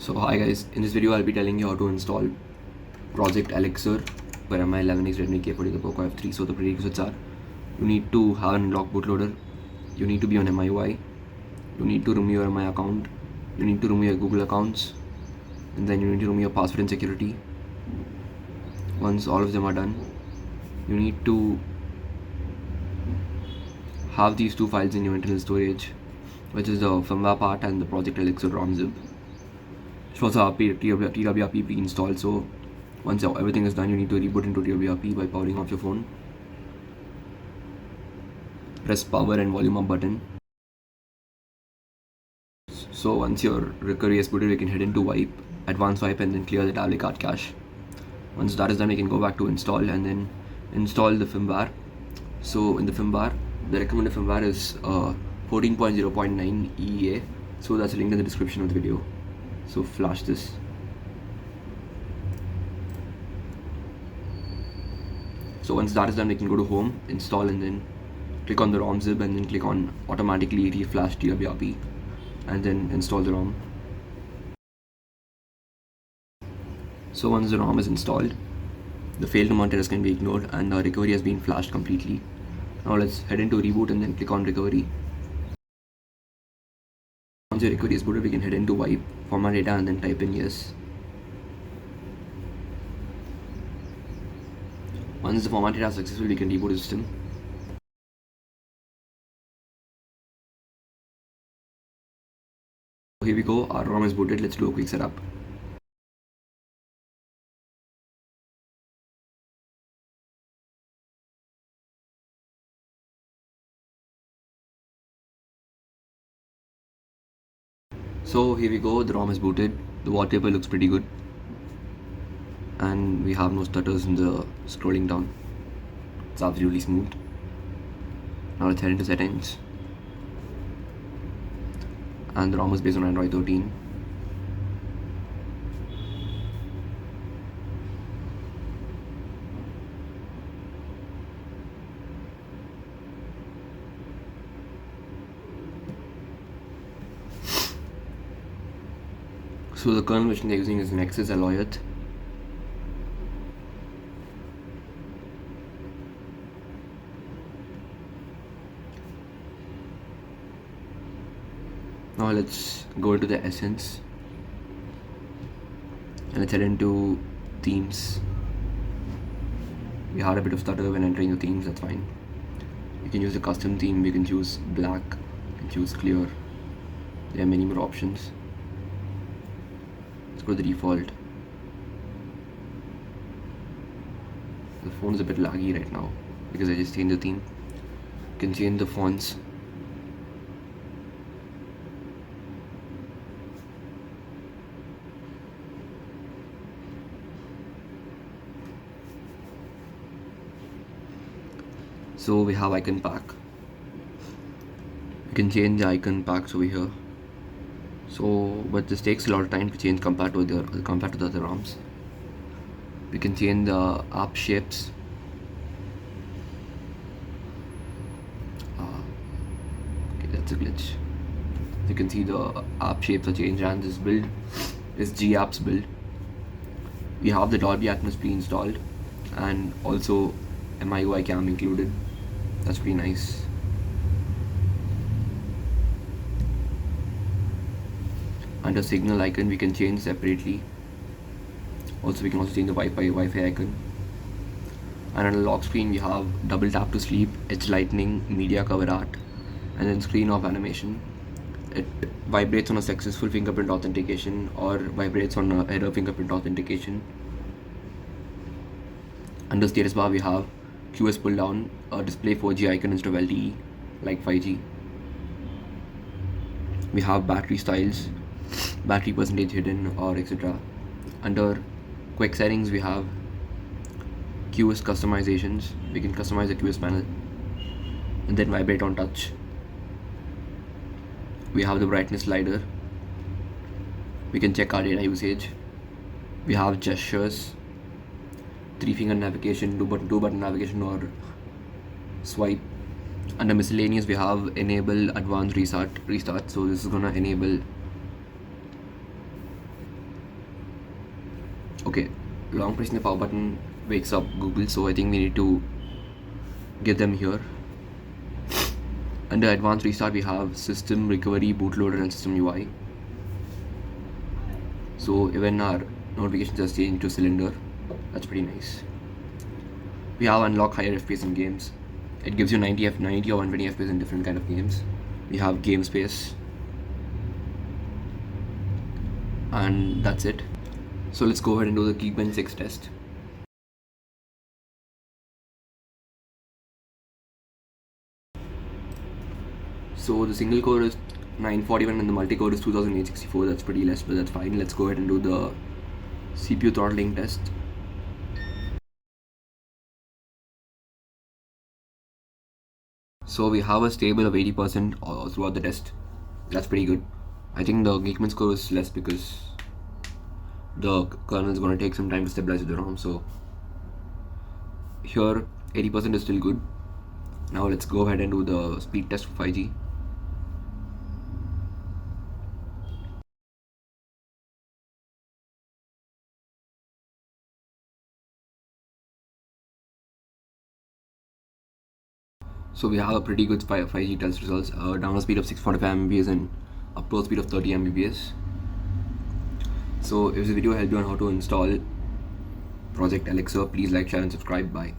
So hi guys, in this video I'll be telling you how to install Project Elxir for Mi 11X Redmi K40 the Poco F3. So the prerequisites are: you need to have an unlocked bootloader, you need to be on MIUI, you need to remove your Mi account, you need to remove your Google accounts, and then you need to remove your password and security. Once all of them are done, you need to have these two files in your internal storage, which is the firmware part and the Project Elxir ROM zip. It should also have TWRP pre-installed, so once everything is done, you need to reboot into TWRP by powering off your phone. Press power and volume up button. So once your recovery is booted, we can head into wipe, advanced wipe, and then clear the tablet card cache. Once that is done, we can go back to install and then install the firmware. So in the firmware, the recommended firmware is 14.0.9 EEA. So that's linked in the description of the video. So flash this. So once that is done, we can go to home, install, and then click on the ROM zip and then click on automatically reflash TWRP and then install the ROM. So once the ROM is installed, the failed command errors can be ignored and the recovery has been flashed completely. Now let's head into reboot and then click on recovery. Once your recovery is booted, we can head into wipe, format data, and then type in yes. Once the format data is successful, we can reboot the system. Here we go, our ROM is booted. Let's do a quick setup. So here we go, the ROM is booted. The wallpaper looks pretty good and we have no stutters in the scrolling down. It's absolutely smooth. Now let's head into settings. And the ROM is based on Android 13. So the kernel version they're using is Nexus Alloyet. Now let's go into the essence and let's head into themes. We had a bit of stutter when entering the themes, that's fine. You can use a custom theme, you can choose black, you can choose clear. There are many more options. Let's go to the default. The phone is a bit laggy right now because I just changed the theme. You can change the fonts. So we have icon pack. You can change the icon packs over here. So, but this takes a lot of time to change compared to the other ROMs. We can change the app shapes. Okay, that's a glitch. You can see the app shapes are changed, and this build is G-Apps build. We have the Dolby Atmos pre-installed and also MIUI cam included. That's pretty nice. Under signal icon we can change separately. Also we can also change the Wi-Fi icon. And on the lock screen we have double tap to sleep, edge lightning, media cover art, and then screen off animation. It vibrates on a successful fingerprint authentication or vibrates on a error fingerprint authentication. Under status bar we have QS pull down, a display 4G icon instead of LTE like 5G. We have battery styles, battery percentage hidden or etc. Under quick settings we have QS customizations. We can customize the QS panel and then vibrate on touch. We have the brightness slider. We can check our data usage. We have gestures, 3-finger navigation, two button navigation or swipe. Under miscellaneous we have enable advanced restart. So this is gonna enable Okay, long pressing the power button wakes up Google, so I think we need to get them here. Under advanced restart, we have system recovery, bootloader, and system UI. So even our notifications just changed to cylinder. That's pretty nice. We have unlock higher FPS in games. It gives you 90 or 120 FPS in different kind of games. We have game space, and that's it. So let's go ahead and do the Geekbench 6 test. So the single core is 941 and the multi-core is 2864. That's pretty less, but that's fine. Let's go ahead and do the CPU throttling test. So we have a stable of 80% throughout the test. That's pretty good. I think the Geekbench score is less because the kernel is going to take some time to stabilize the ROM. So here 80% is still good. Now let's go ahead and do the speed test for 5G. So we have a pretty good 5G test results. Download speed of 645 Mbps and upload speed of 30 Mbps. So if this video helped you on how to install Project Elxir, please like, share and subscribe. Bye.